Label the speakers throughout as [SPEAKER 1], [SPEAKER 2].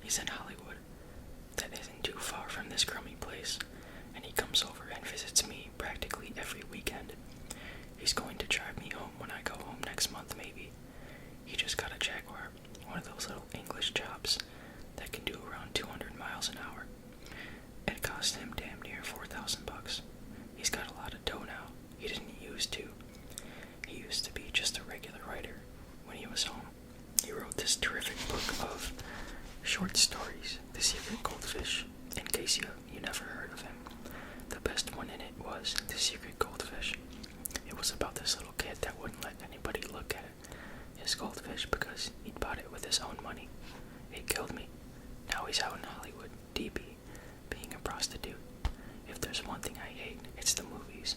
[SPEAKER 1] He's in Hollywood. That isn't too far from this crummy place, and he comes over and visits me practically every weekend. He's going to drive me home when I go home next month, maybe. He just got a Jaguar, one of those little English jobs that can do around 200 miles an hour. It cost him damn near $4,000. He's got a lot of dough now. He didn't used to. He used to be just a regular writer when he was home. He wrote this terrific book of short stories, The Secret Goldfish, in case you never heard of him. The best one in it was The Secret Goldfish. It was about this little kid that wouldn't let anybody look at his goldfish because he'd bought it with his own money. It killed me. Now he's out in Hollywood, DB, being a prostitute. If there's one thing I hate, it's the movies.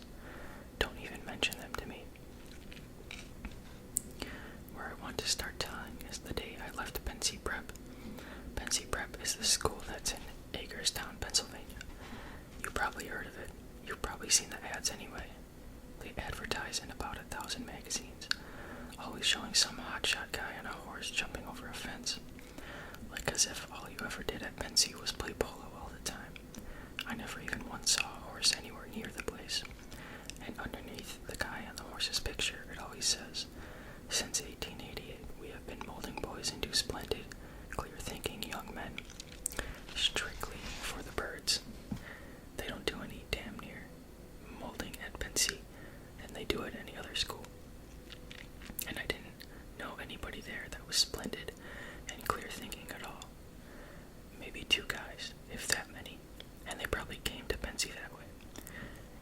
[SPEAKER 1] Don't even mention them to me. Where I want to start telling is the day I left Pensy Prep. Pensy Prep is the school that's in Hagerstown, Pennsylvania. You probably heard of it. You've probably seen the ads anyway. They advertise in about 1,000 magazines, always showing some hotshot guy on a horse jumping over a fence. Like as if all you ever did at Pensy was play polo all the time. I never even once saw a horse anywhere near the place. And underneath the guy on the horse's picture, it always says, "Since 1888, we have been molding boys into splendid, clear-thinking young men. Strictly for the birds." They don't do any damn near molding at Pensy, and they do it at any other school. And I didn't know anybody there that was splendid and clear-thinking at all. Maybe 2 guys, if that many, and they probably came to Pensy that way.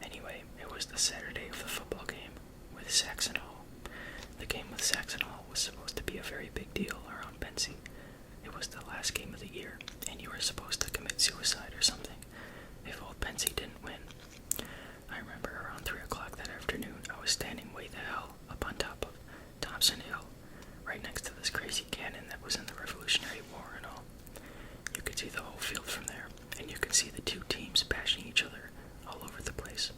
[SPEAKER 1] Anyway, it was the Saturday of the football game with Saxon Hall. The game with Saxon Hall was supposed to be a very big deal around Pensy. It was the last game of the year, and you were supposed to commit suicide or something if old Pensy didn't win. I remember around 3 o'clock that afternoon, I was standing way the hell up on top of Thompson Hill, right next to this crazy cannon that was in the Revolutionary War and all. You could see the whole field from there, and you could see the 2 teams bashing each other all over the place.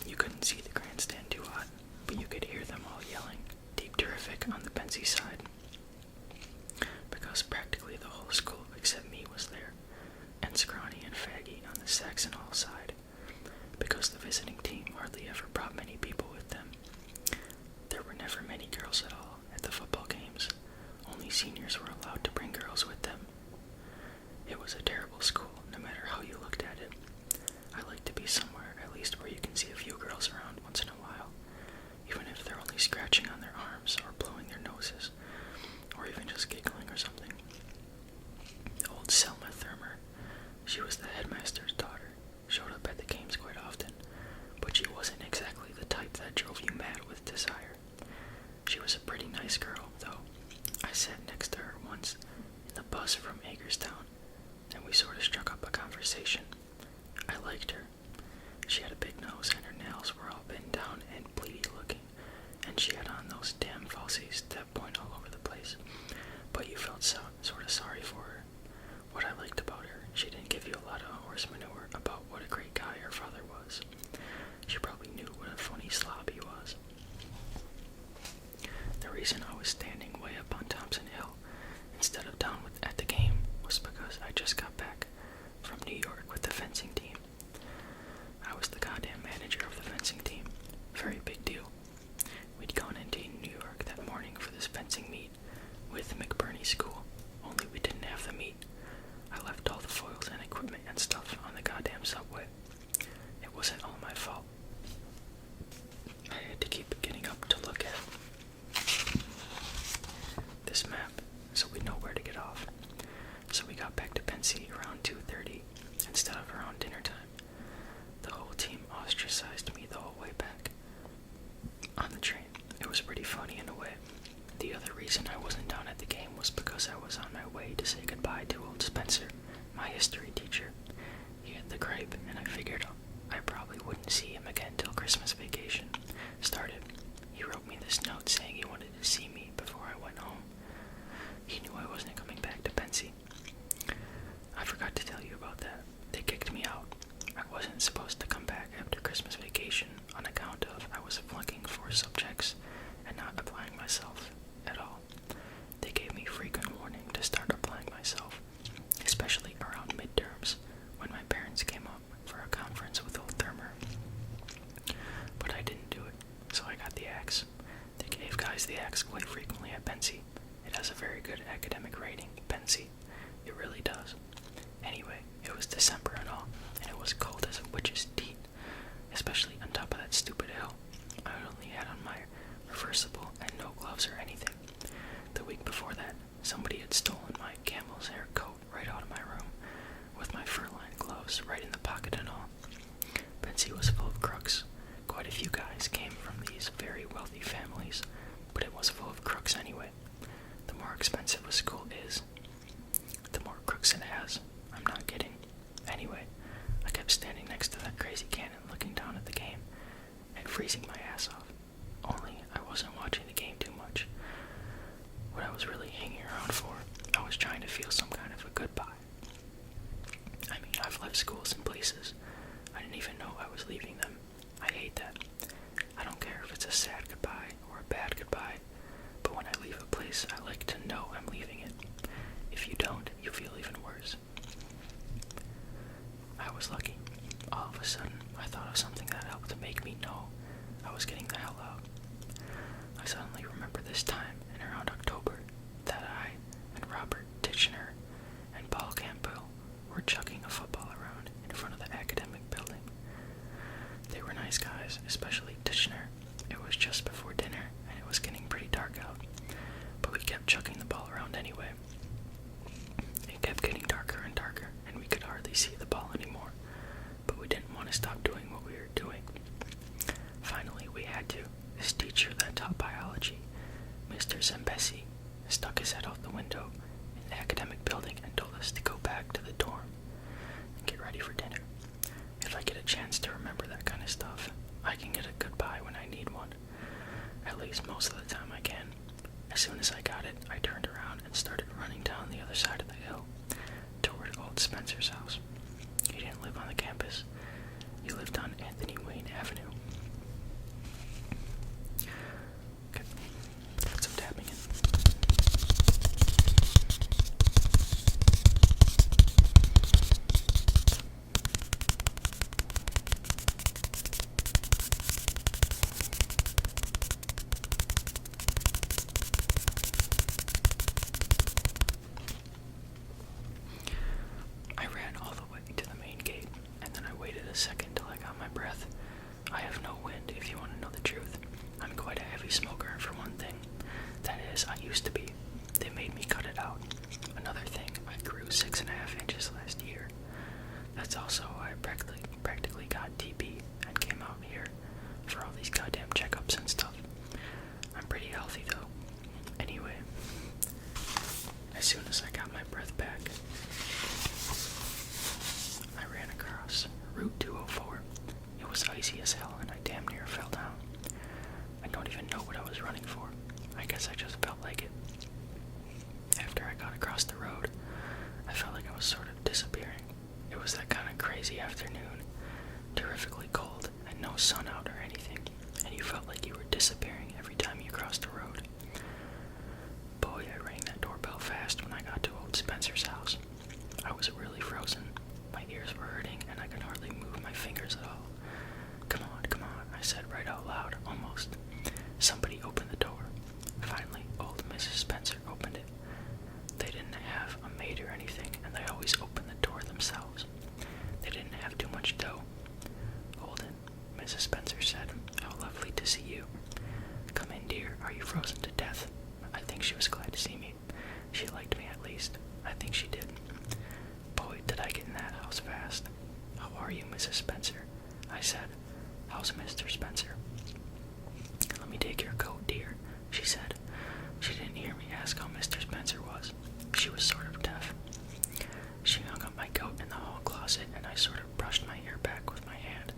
[SPEAKER 1] You couldn't see the grandstand too hot, but you could hear them all yelling, "Deep Terrific" on the Pensy side. Because practically the whole school except me was there, and Scrawny and Faggy on the Saxon Hall side, because the visiting team hardly ever brought many people with them. There were never many girls at all at the football games. Only seniors were allowed to bring girls with them. It was a terrible school, no matter how you looked at it. I like to be somewhere, at least where you can see a few girls around once in a while, even if they're only scratching on their arms or blowing their noses, or even just giggling or something. Old Selma Thurmer, she was the headmaster's daughter, showed up at the games quite often, but she wasn't exactly the type that drove you mad with desire. She was a pretty nice girl, though. I sat next to her once in the bus from Hagerstown, and we sort of struck up a conversation. I liked her. She had a big nose, and her nails were all bent down and bleedy looking, and she had on those damn falsies that point all over the place, but you felt sort of sorry for her. What I liked about her, she didn't give you a lot of horse manure about what a great guy her father was. She probably knew what a funny slob he was. The reason I was standing way up on Thompson Hill instead of down at the game was because I just got back from New York with the fencing team. I was the goddamn manager of the fencing team. Very big deal. We'd gone into New York that morning for this fencing meet with McBurney School, only we didn't have the meet. I left all the foils and equipment and stuff on the goddamn subway. It wasn't all my fault. I had to keep getting up to look at this map so we'd know where to get off. So we got back to Pensy around 2:30 instead of around dinner time. The whole team ostracized me the whole way back. On the train, it was pretty funny in a way. The other reason I wasn't down at the game was because I was on my way to say goodbye to old Spencer, my history teacher. He had the gripe, and I figured I probably wouldn't see him again till Christmas vacation started. He wrote me this note saying he wanted to see me before I went home. He knew I wasn't coming back to Pensy. I forgot to tell you about that. They kicked me out. I wasn't supposed to come back after Christmas vacation on account of I was flunking 4 subjects and not applying myself at all. They gave me frequent warning to start applying myself. clothes right in the pocket and all. Pensy was full of crooks. Quite a few guys came from these very wealthy families, but it was full of crooks anyway. The more expensive a school is, the more crooks it has. I'm not kidding. Anyway, I kept standing next to that crazy cannon looking down at the game and freezing my ass off. Only I wasn't watching the game too much. What I was really hanging around for, I was trying to feel some kind of a goodbye. I mean, I've left schools and places I didn't even know I was leaving them. I hate that. I don't care if it's a sad goodbye or a bad goodbye, but when I leave a place, I like to know I'm leaving it. If you don't, you feel even worse. I was lucky. All of a sudden, I thought of something that helped to make me know I was getting the hell out. I suddenly remember this time in around October that I and Robert Titchener and Paul Campbell were chucking a football around in front of the academic building. They were nice guys, especially Titchener. It was just before dinner and it was getting pretty dark out, but we kept chucking the ball around anyway. It kept getting darker and darker and we could hardly see the ball anymore, but we didn't want to stop doing what we were doing. Finally, we had to. This teacher that taught biology, Mr. Zambesi, stuck his head out the window in the academic building and told us to go back to the dorm and get ready for dinner. If I get a chance to remember that kind of stuff, I can get a goodbye when I need one. At least most of the time I can. As soon as I got it, I turned around and started running down the other side of the hill toward old Spencer's house. He didn't live on the campus. He lived on Anthony Wayne Avenue. Okay, put some tapping in. I ran all the way to the main gate, and then I waited a second till I got my breath. I have no wind, if you want to know the truth. I'm quite a heavy smoker, for one thing. That is, I used to be. They made me cut it out. Another thing, I grew 6.5 inches last year. That's also why I practically got TB and came out here for all these goddamn checkups and stuff. I'm pretty healthy though. Anyway, as soon as I got my breath back, I ran across Route 204. It was icy as hell and I damn near fell down. I don't even know what I was running for. I guess I just felt like it. After I got across the road, I felt like I was sort of disappearing. It was that kind of crazy afternoon, terrifically cold and no sun out or anything, and you felt like you were disappearing every time you crossed the road. Boy, I rang that doorbell fast when I got to old Spencer's house. I was really frozen. My ears were hurting and I could hardly move my fingers at all. Come on, I said right out loud, almost. Somebody open the door. Finally, old Mrs. Spencer opened it. They didn't have a maid or anything, and they always opened the door themselves. They didn't have too much dough. Holden, Mrs. Spencer said, how lovely to see you. Come in, dear. Are you frozen to death? I think she was glad to see me. She liked me at least. I think she did. Boy, did I get in that house fast. How are you, Mrs. Spencer? I said. How's Mr. Spencer? Let me take your coat, dear, she said. She didn't hear me ask how Mr. Spencer was. She was sort of deaf. She hung up my coat in the hall closet and I sort of brushed my hair back with my hand.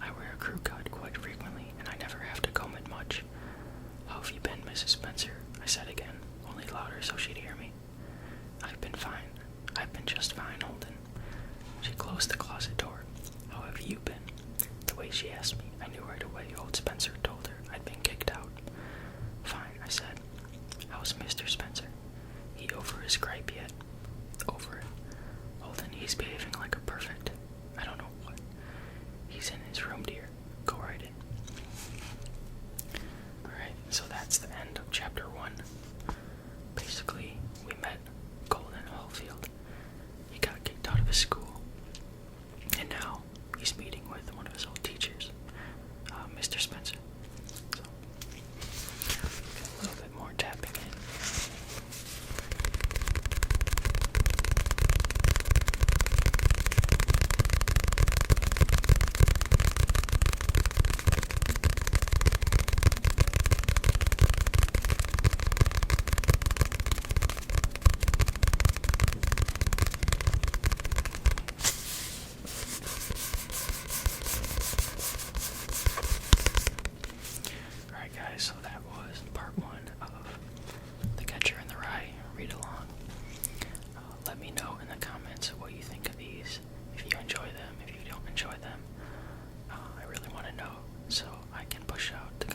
[SPEAKER 1] I wear a crew cut quite frequently and I never have to comb it much. How have you been, Mrs. Spencer? I said again, only louder so she'd hear me. I've been fine. I've been just fine, Holden. She closed the closet door. How have you been? The way she asked me, I knew right away old Spencer told her I'd been kicked out. me know in the comments what you think of these. If you enjoy them, if you don't enjoy them. I really want to know so I can push out the